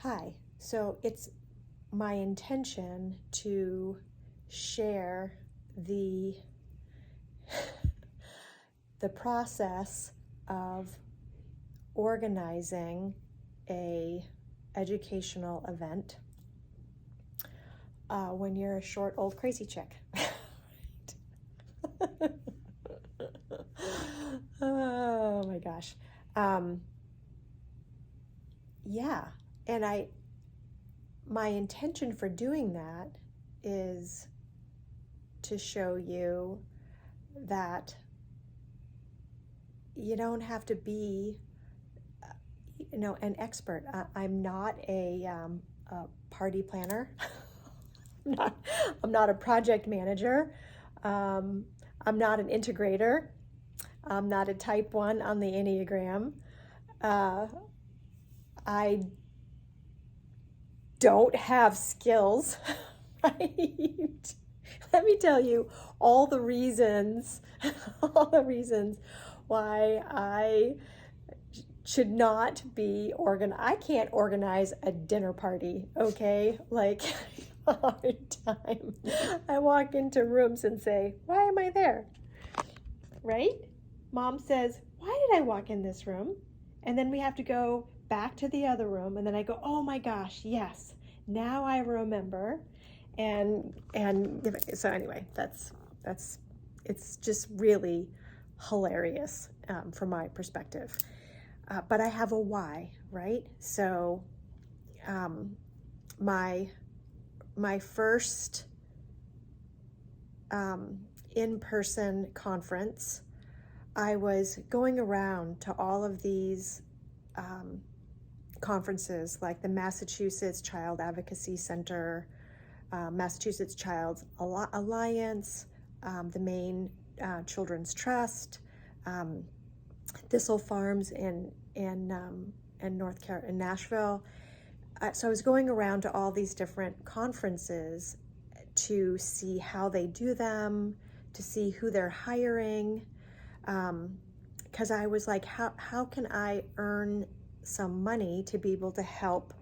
Hi. So it's my intention to share the the process of organizing a educational event when you're a short old crazy chick. Oh my gosh. Um, yeah, and my intention for doing that is to show you that you don't have to be, an expert. I'm not a party planner. I'm not, I'm not a project manager. Um, I'm not an integrator. I'm not a type 1 on the Enneagram. Uh, I don't have skills, right? Let me tell you all the reasons, all the reasons why I should not be organized. I can't organize a dinner party, okay? Like, a hard time. I walk into rooms and say, why am I there? Right? Mom says, why did I walk in this room? And then we have to go back to the other room, and then I go, oh my gosh, yes, now I remember. And so anyway, that's it's just really hilarious from my perspective. But I have a why, right? So um, my my first in-person conference, I was going around to all of these conferences, like the Massachusetts Child Advocacy Center, Massachusetts Child Alliance, the Maine Children's Trust, Thistle Farms in Nashville. So I was going around to all these different conferences to see how they do them, to see who they're hiring, because I was like, how can I earn some money to be able to help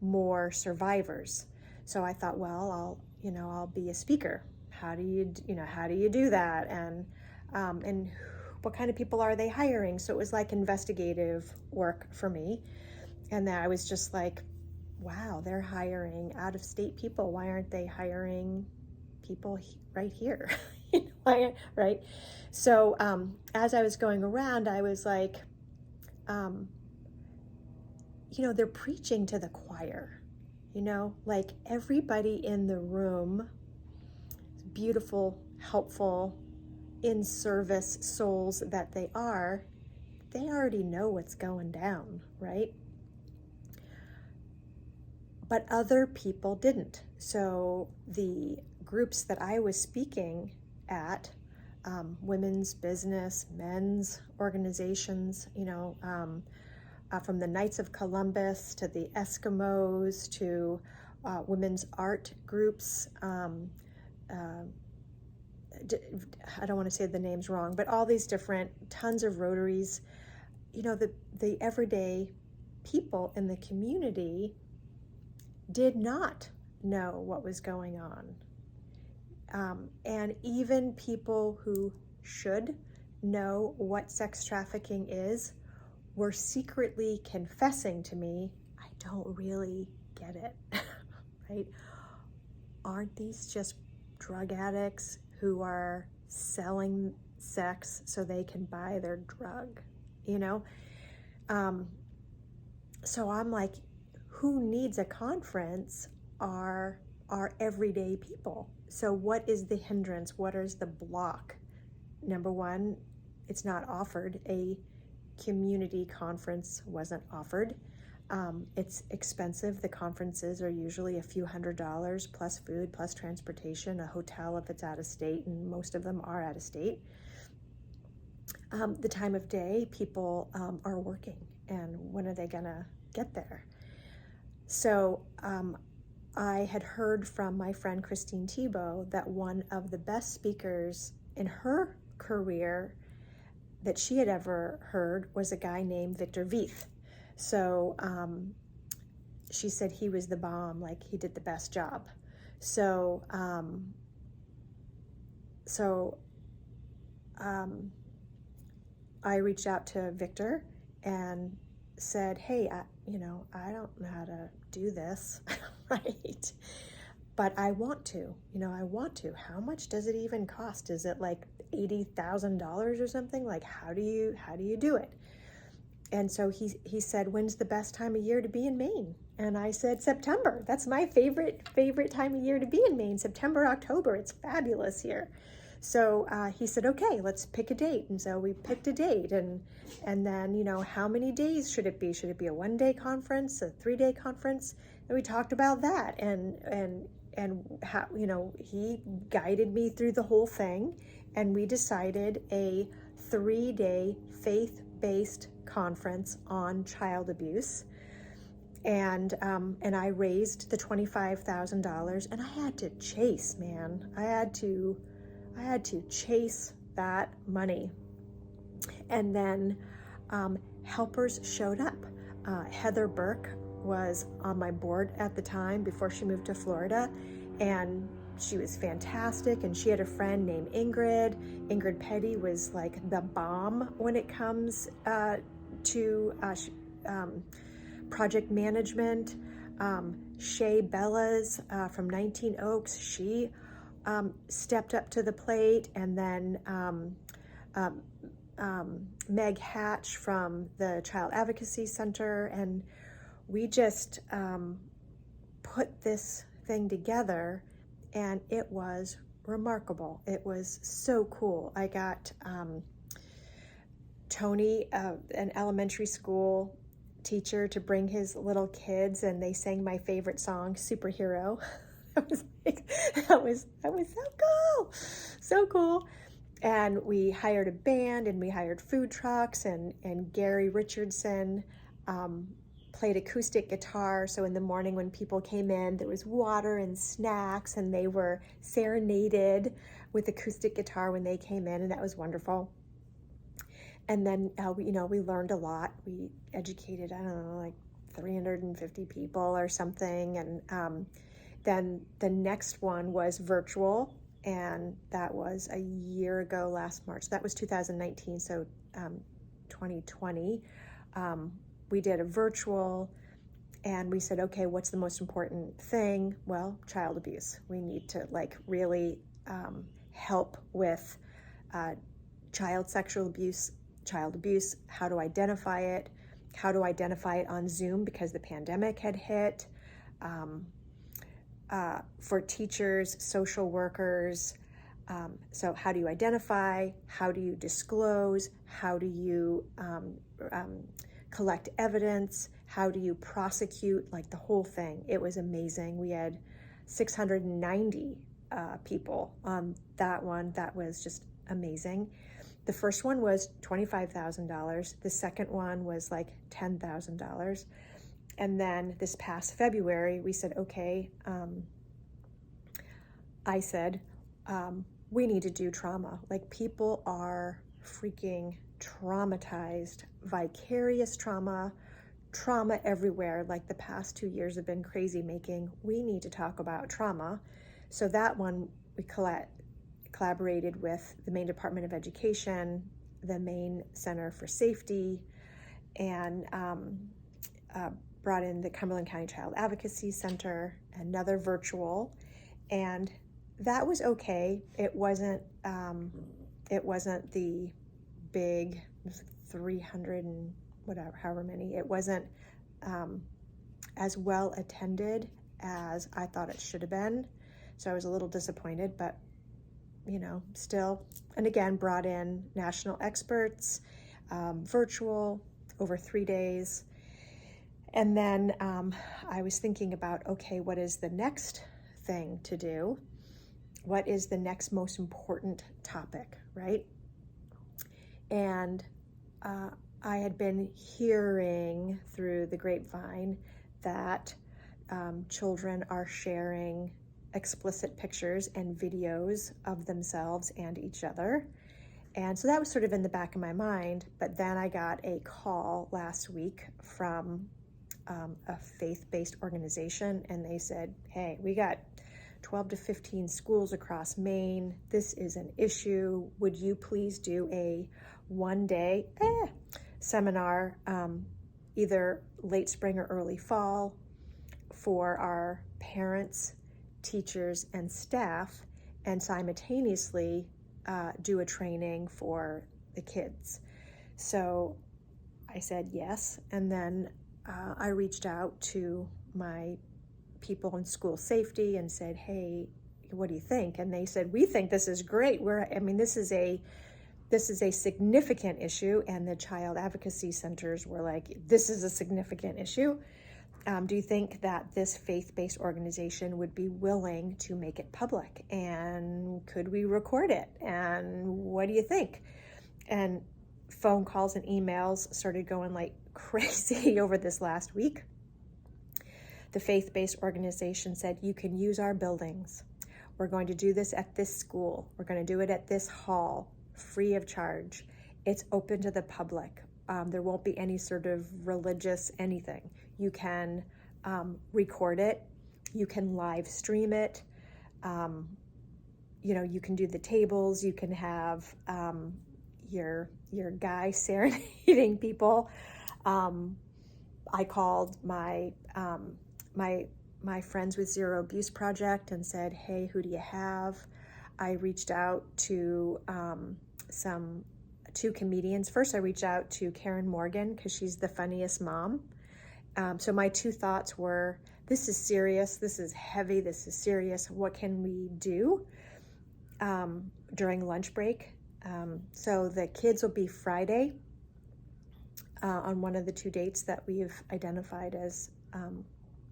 more survivors? So I thought, well, I'll be a speaker. How do you do that? And what kind of people are they hiring? So it was like investigative work for me. And then I was just like, wow, they're hiring out-of-state people. Why aren't they hiring people right here? Right? So as I was going around, I was like, they're preaching to the choir, like everybody in the room, beautiful, helpful, in service souls that they already know what's going down, right? But other people didn't. So the groups that I was speaking at, women's business, men's organizations, from the Knights of Columbus to the Eskimos to women's art groups. I don't want to say the names wrong, but all these different, tons of Rotaries, the everyday people in the community did not know what was going on. And even people who should know what sex trafficking is were secretly confessing to me, I don't really get it, right? Aren't these just drug addicts who are selling sex so they can buy their drug, So I'm like, who needs a conference are everyday people. So what is the hindrance? What is the block? Number one, it's not offered. A community conference wasn't offered. It's expensive. The conferences are usually a few $100s plus food, plus transportation, a hotel if it's out of state, and most of them are out of state. The time of day, people are working, and when are they gonna get there? So I had heard from my friend Christine Thibault that one of the best speakers in her career that she had ever heard was a guy named Victor Veith. So she said he was the bomb, like he did the best job. So, I reached out to Victor and said, hey, I don't know how to do this, right? But I want to, I want to. How much does it even cost? Is it like $80,000 or something? Like, how do you do it? And so he said, when's the best time of year to be in Maine? And I said, September. That's my favorite time of year to be in Maine. September, October. It's fabulous here. So he said, okay, let's pick a date. And so we picked a date. And then, how many days should it be? Should it be a 1-day conference, a 3-day conference? And we talked about that. And how, he guided me through the whole thing. And we decided a 3-day faith-based conference on child abuse. And I raised the $25,000, and I had to chase, man. I had to chase that money. And then helpers showed up. Heather Burke was on my board at the time before she moved to Florida, and she was fantastic. And she had a friend named Ingrid. Ingrid Petty was like the bomb when it comes to project management. Shay Bellas from 19 Oaks, she stepped up to the plate. And then Meg Hatch from the Child Advocacy Center. And we just put this thing together, and it was remarkable. It was so cool. I got Tony, an elementary school teacher, to bring his little kids, and they sang my favorite song, Superhero. I was like, that was so cool. And we hired a band, and we hired food trucks, and Gary Richardson played acoustic guitar. So in the morning when people came in, there was water and snacks, and they were serenaded with acoustic guitar when they came in, and that was wonderful. And then, we learned a lot. We educated, 350 people or something. And then the next one was virtual, and that was a year ago, last March. That was 2019, so 2020. We did a virtual, and we said, okay, what's the most important thing? Well, child abuse. We need to really help with child sexual abuse, child abuse, how to identify it on Zoom because the pandemic had hit, for teachers, social workers. So how do you identify? How do you disclose? How do you collect evidence? How do you prosecute? The whole thing. It was amazing. We had 690 people on that one. That was just amazing. The first one was $25,000. The second one was $10,000. And then this past February, we said, okay, I said, we need to do trauma. People are freaking traumatized, vicarious trauma everywhere. The past 2 years have been crazy making. We need to talk about trauma. So that one, we collaborated with the Maine Department of Education, the Maine Center for Safety, and brought in the Cumberland County Child Advocacy Center, another virtual, and that was okay. It wasn't the big 300 and however many. It wasn't as well attended as I thought it should have been. So I was a little disappointed, but still, and again, brought in national experts, virtual, over 3 days. And then I was thinking about, okay, what is the next thing to do? What is the next most important topic, right? And I had been hearing through the grapevine that children are sharing explicit pictures and videos of themselves and each other. And so that was sort of in the back of my mind. But then I got a call last week from a faith-based organization, and they said, hey, we got 12 to 15 schools across Maine. This is an issue. Would you please do a one-day seminar, either late spring or early fall, for our parents, teachers, and staff, and simultaneously do a training for the kids? So I said yes, and then I reached out to my people in school safety and said, hey, what do you think? And they said, we think this is great. This is a significant issue. And the child advocacy centers were like, this is a significant issue. Do you think that this faith-based organization would be willing to make it public? And could we record it? And what do you think? And phone calls and emails started going like crazy over this last week. The faith-based organization said, you can use our buildings. We're going to do this at this school. We're going to do it at this hall, free of charge. It's open to the public. There won't be any sort of religious anything. You can record it. You can live stream it. You can do the tables. You can have your guy serenading people. I called my Friends with Zero Abuse Project and said, hey, who do you have? I reached out to two comedians. First, I reached out to Karen Morgan because she's the funniest mom. So my two thoughts were, this is serious, this is heavy, this is serious. What can we do during lunch break? So the kids will be Friday on one of the two dates that we've identified as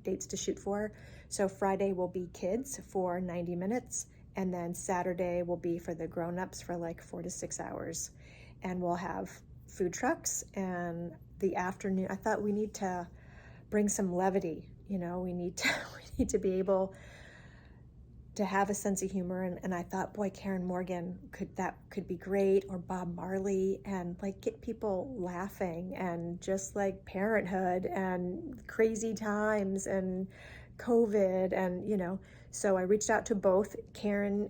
dates to shoot for. So Friday will be kids for 90 minutes, and then Saturday will be for the grown-ups for like 4 to 6 hours. And we'll have food trucks, and the afternoon, I thought we need to bring some levity. We need to be able to have a sense of humor. And I thought, boy, Karen Morgan could be great, or Bob Marley, and like get people laughing, and just like parenthood and crazy times and COVID and, so I reached out to both. Karen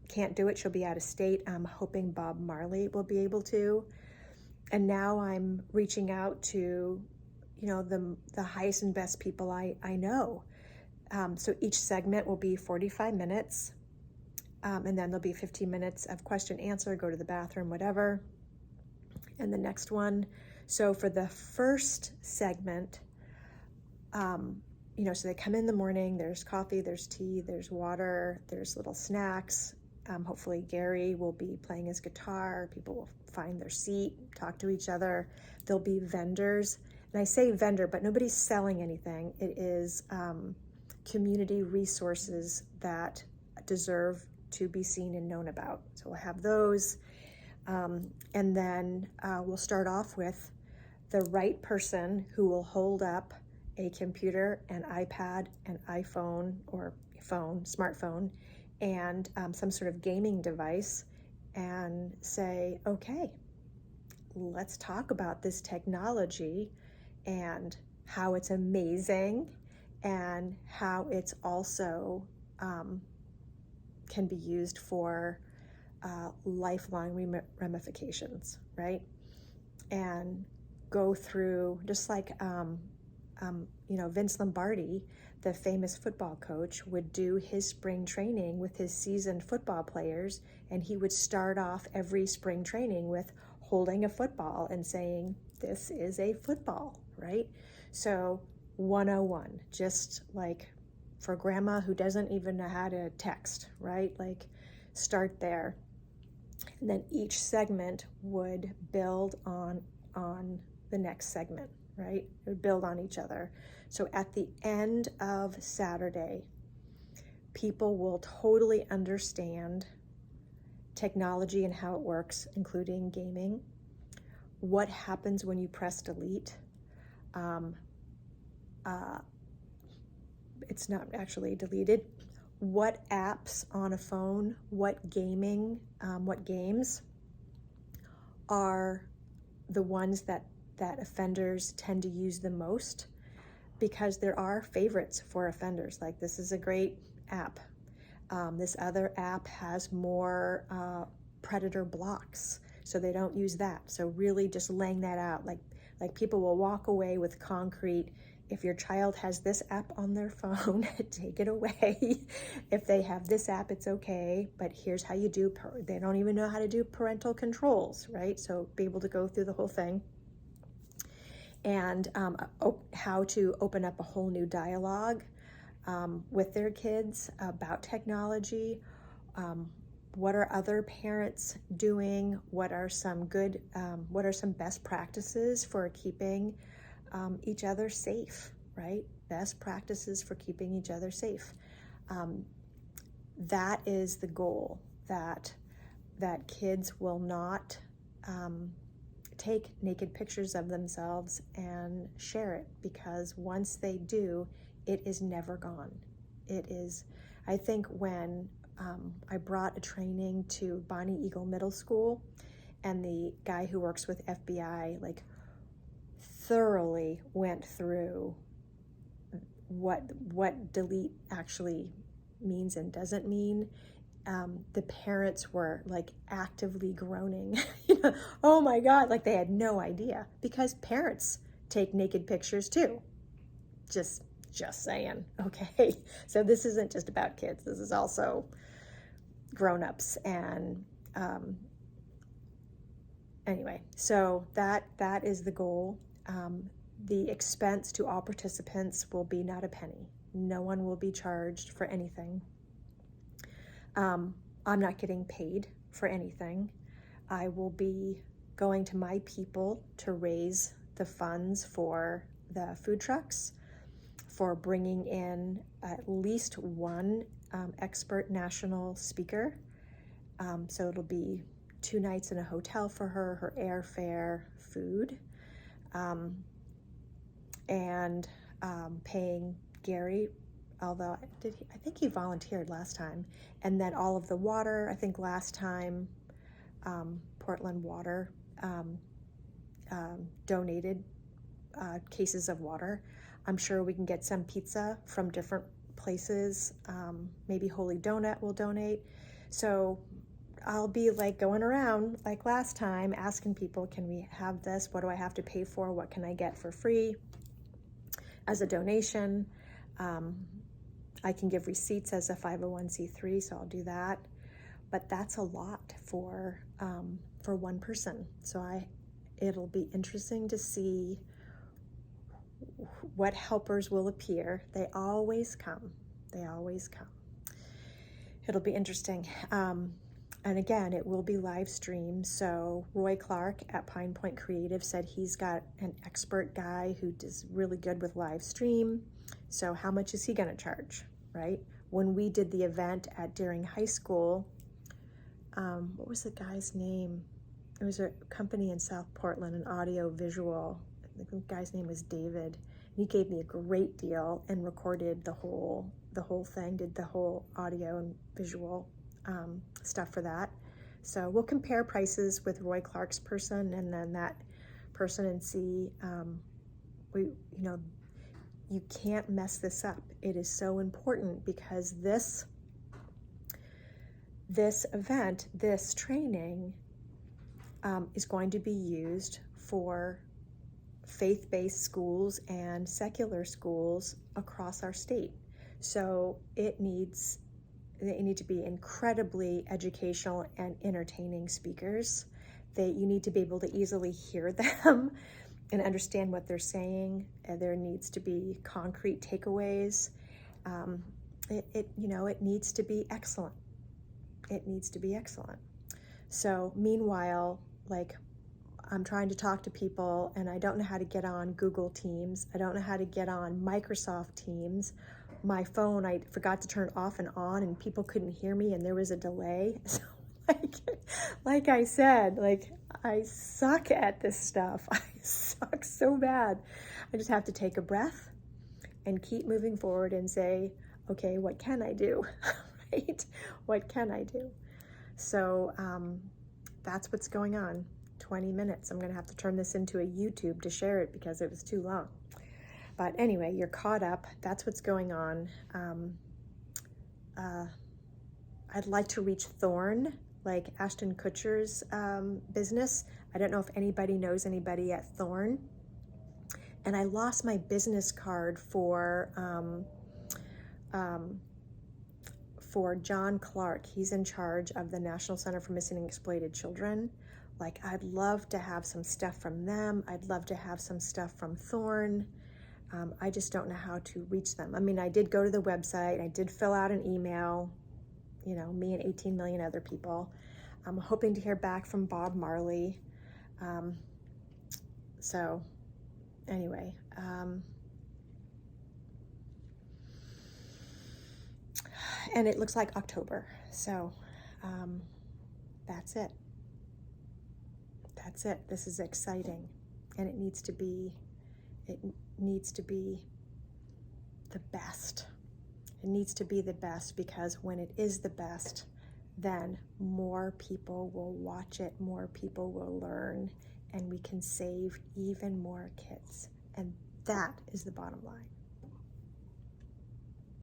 can't do it. She'll be out of state. I'm hoping Bob Marley will be able to. And now I'm reaching out to, the highest and best people I know. So each segment will be 45 minutes, and then there'll be 15 minutes of question, answer, go to the bathroom, whatever. And the next one, so for the first segment, so they come in the morning, there's coffee, there's tea, there's water, there's little snacks. Hopefully Gary will be playing his guitar. People will find their seat, talk to each other. There'll be vendors. And I say vendor, but nobody's selling anything. It is community resources that deserve to be seen and known about. So we'll have those. And then we'll start off with the right person who will hold up a computer, an iPad, an iPhone or smartphone, and some sort of gaming device, and say, okay, let's talk about this technology and how it's amazing and how it's also can be used for lifelong ramifications, right? And go through, just like Vince Lombardi, the famous football coach, would do his spring training with his seasoned football players, and he would start off every spring training with holding a football and saying, this is a football, right? So 101, just like for grandma who doesn't even know how to text, right? Like start there. And then each segment would build on the next segment, right? It would build on each other. So at the end of Saturday, people will totally understand technology and how it works, including gaming, what happens when you press delete. It's not actually deleted. What apps on a phone, what games are the ones that offenders tend to use the most, because there are favorites for offenders. Like, this is a great app. This other app has more predator blocks, so they don't use that. So really just laying that out, like people will walk away with concrete. If your child has this app on their phone, take it away. If they have this app, it's okay, but here's how you do, they don't even know how to do parental controls, right? So be able to go through the whole thing. And how to open up a whole new dialogue with their kids about technology. What are other parents doing? What are some best practices for keeping each other safe, right? Best practices for keeping each other safe. That is the goal, that kids will not take naked pictures of themselves and share it, because once they do, it is never gone. It is, I think when I brought a training to Bonnie Eagle Middle School, and the guy who works with FBI like thoroughly went through what delete actually means and doesn't mean. The parents were like actively groaning. Oh my God, like they had no idea, because parents take naked pictures too. Just saying, okay? So this isn't just about kids. This is also grown-ups. And anyway, so that is the goal. The expense to all participants will be not a penny. No one will be charged for anything. I'm not getting paid for anything. I will be going to my people to raise the funds for the food trucks, for bringing in at least one expert national speaker. So it'll be 2 nights in a hotel for her airfare, food, and paying Gary, although I think he volunteered last time, and then all of the water. I think last time Portland Water donated cases of water. I'm sure we can get some pizza from different places. Maybe Holy Donut will donate. So I'll be like going around like last time, asking people, can we have this? What do I have to pay for? What can I get for free as a donation? I can give receipts as a 501c3, so I'll do that. But that's a lot for one person. So it'll be interesting to see what helpers will appear. They always come. They always come. It'll be interesting. And again, it will be live streamed. So Roy Clark at Pine Point Creative said he's got an expert guy who is really good with live stream. So how much is he going to charge, right? When we did the event at Deering High School, what was the guy's name? It was a company in South Portland, an audio visual. The guy's name was David. He gave me a great deal and recorded the whole thing, did the whole audio and visual stuff for that. So we'll compare prices with Roy Clark's person and then that person and see. You can't mess this up. It is so important, because this event, this training, is going to be used for faith-based schools and secular schools across our state. So they need to be incredibly educational and entertaining speakers. You need to be able to easily hear them and understand what they're saying. There needs to be concrete takeaways. It needs to be excellent. It needs to be excellent. So meanwhile, like, I'm trying to talk to people and I don't know how to get on Google Teams. I don't know how to get on Microsoft Teams. My phone, I forgot to turn off and on, and people couldn't hear me and there was a delay. So like I said, like, I suck at this stuff. I suck so bad. I just have to take a breath and keep moving forward and say, okay, what can I do? Right? What can I do? So that's what's going on. 20 minutes. I'm going to have to turn this into a YouTube to share it because it was too long. But anyway, you're caught up. That's what's going on. I'd like to reach Thorne, like Ashton Kutcher's business. I don't know if anybody knows anybody at Thorne. And I lost my business card for John Clark. He's in charge of the National Center for Missing and Exploited Children. Like, I'd love to have some stuff from them. I'd love to have some stuff from Thorne. I just don't know how to reach them. I mean, I did go to the website. I did fill out an email, you know, me and 18 million other people. I'm hoping to hear back from Bob Marley. So anyway, and it looks like October. So that's it. That's it. This is exciting, and it needs to be the best. It needs to be the best, because when it is the best, then more people will watch it, more people will learn, and we can save even more kids. And that is the bottom line.